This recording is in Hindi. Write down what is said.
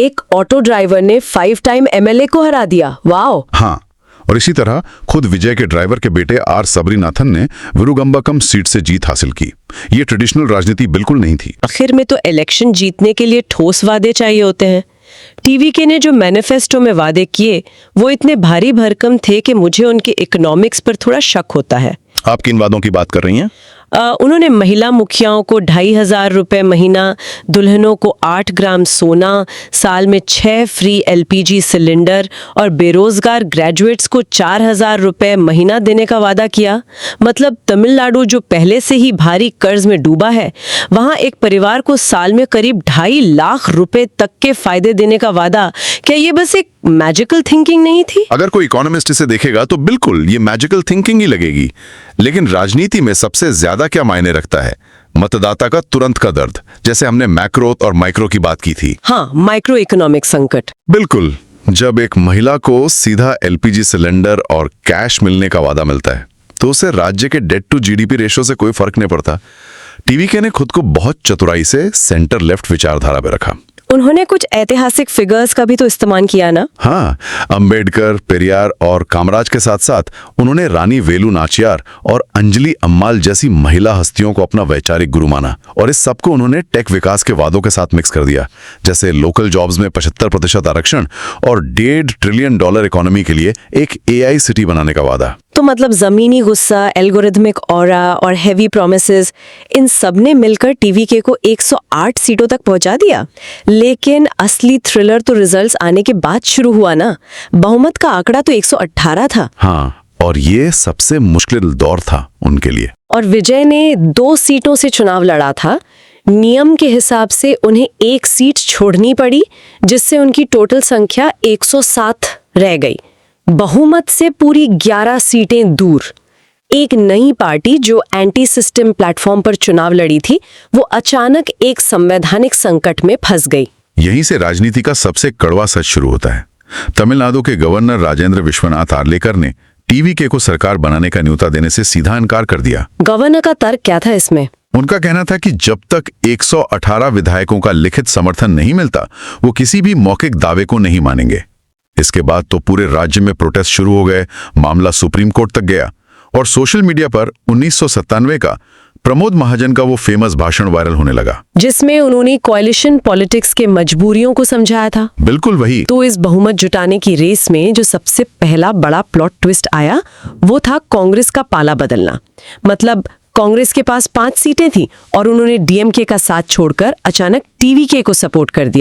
एक ऑटो ड्राइवर ने 5 टाइम एमएलए को हरा दिया। वाओ। हाँ, और इसी तरह खुद विजय के ड्राइवर के बेटे आर सबरीनाथन ने विरुगंबकम सीट से जीत हासिल की। ये ट्रेडिशनल राजनीति बिल्कुल नहीं थी। आखिर में तो इलेक्शन जीतने के लिए ठोस वादे चाहिए होते हैं। टीवीके ने जो मैनिफेस्टो में वादे किए वो इतने भारी भरकम थे कि मुझे उनके इकोनॉमिक्स पर थोड़ा शक होता है। आप किन वादों की बात कर रही हैं? उन्होंने महिला मुखियाओं को 2,500 रुपए महीना, दुल्हनों को 8 ग्राम सोना, साल में 6 फ्री एलपीजी सिलेंडर और बेरोजगार ग्रेजुएट्स को 4,000 रुपए महीना देने का वादा किया। मतलब तमिलनाडु जो पहले से ही भारी कर्ज में डूबा है, वहां एक परिवार को साल में करीब 2.5 लाख रुपए तक के फायदे देने का वादा। क्या ये बस एक मैजिकल थिंकिंग नहीं थी? अगर कोई इकोनॉमिस्ट इसे देखेगा तो बिल्कुल ये मैजिकल थिंकिंग ही लगेगी। लेकिन राजनीति में सबसे ज्यादा क्या मायने रखता है? मतदाता का तुरंत का दर्द, जैसे हमने मैक्रो और माइक्रो की बात की थी। हाँ, माइक्रो इकोनॉमिक संकट। बिल्कुल। जब एक महिला को सीधा एलपीजी सिलेंडर और कैश मिलने का वादा मिलता है तो उसे राज्य के डेट टू जीडीपी रेशो से कोई फर्क नहीं पड़ता। टीवीके ने खुद को बहुत चतुराई से सेंटर लेफ्ट विचारधारा पे रखा। उन्होंने कुछ ऐतिहासिक फिगर्स का भी तो इस्तेमाल किया ना? हाँ, अंबेडकर, पेरियार और कामराज के साथ साथ उन्होंने रानी वेलु नाचियार और अंजलि अम्माल जैसी महिला हस्तियों को अपना वैचारिक गुरु माना। और इस सबको उन्होंने टेक विकास के वादों के साथ मिक्स कर दिया, जैसे लोकल जॉब्स में 75% आरक्षण और $1.5 ट्रिलियन इकोनॉमी के लिए एक एआई सिटी बनाने का वादा। तो मतलब जमीनी गुस्सा, एल्गोरिथमिक ऑरा और हेवी प्रोमिसेस, इन सब ने मिलकर टीवीके को 108 सीटों तक पहुंचा दिया। लेकिन असली थ्रिलर तो रिजल्ट्स आने के बाद शुरू हुआ ना। बहुमत का आंकड़ा तो 118 था। हाँ, और ये सबसे मुश्किल दौर था उनके लिए। और विजय ने 2 सीटों से चुनाव लड़ा था। नियम के हिसाब से उन्हें 1 सीट छोड़नी पड़ी, जिससे उनकी टोटल संख्या 107 रह गई। बहुमत से पूरी 11 सीटें दूर। एक नई पार्टी जो एंटी सिस्टम प्लेटफॉर्म पर चुनाव लड़ी थी, वो अचानक एक संवैधानिक संकट में फंस गई। यहीं से राजनीति का सबसे कड़वा सच शुरू होता है। तमिलनाडु के गवर्नर राजेंद्र विश्वनाथ आर्लेकर ने टीवीके को सरकार बनाने का न्योता देने से सीधा इनकार कर दिया। गवर्नर का तर्क क्या था इसमें? उनका कहना था कि जब तक 118 विधायकों का लिखित समर्थन नहीं मिलता, वो किसी भी मौखिक दावे को नहीं मानेंगे। इसके बाद तो पूरे राज्य में प्रोटेस्ट शुरू हो गए। मामला सुप्रीम कोर्ट तक गया और सोशल मीडिया पर 1997 का प्रमोद महाजन का वो फेमस भाषण वायरल होने लगा, जिसमें उन्होंने कोalition पॉलिटिक्स के मजबूरियों को समझाया था। बिल्कुल वही। तो इस बहुमत जुटाने की रेस में जो सबसे पहला बड़ा प्लॉट ट्विस्ट आया, वो था कांग्रेस का पाला बदलना। मतलब कांग्रेस के पास 5 सीटें थी और उन्होंने डीएमके का साथ छोड़कर अचानक टीवीके को सपोर्ट कर दिया।